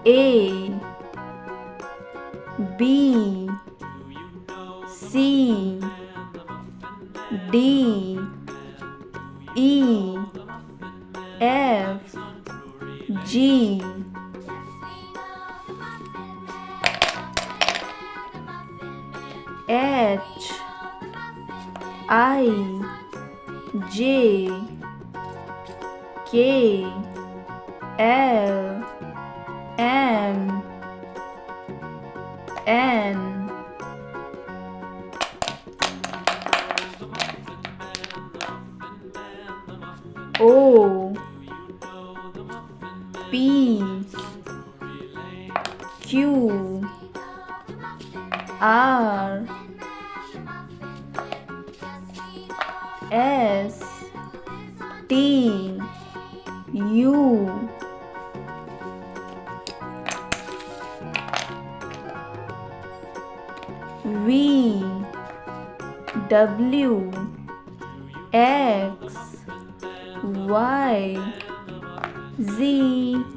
A B C D E F G H I J K L M N O P Q R S T U V W X Y Z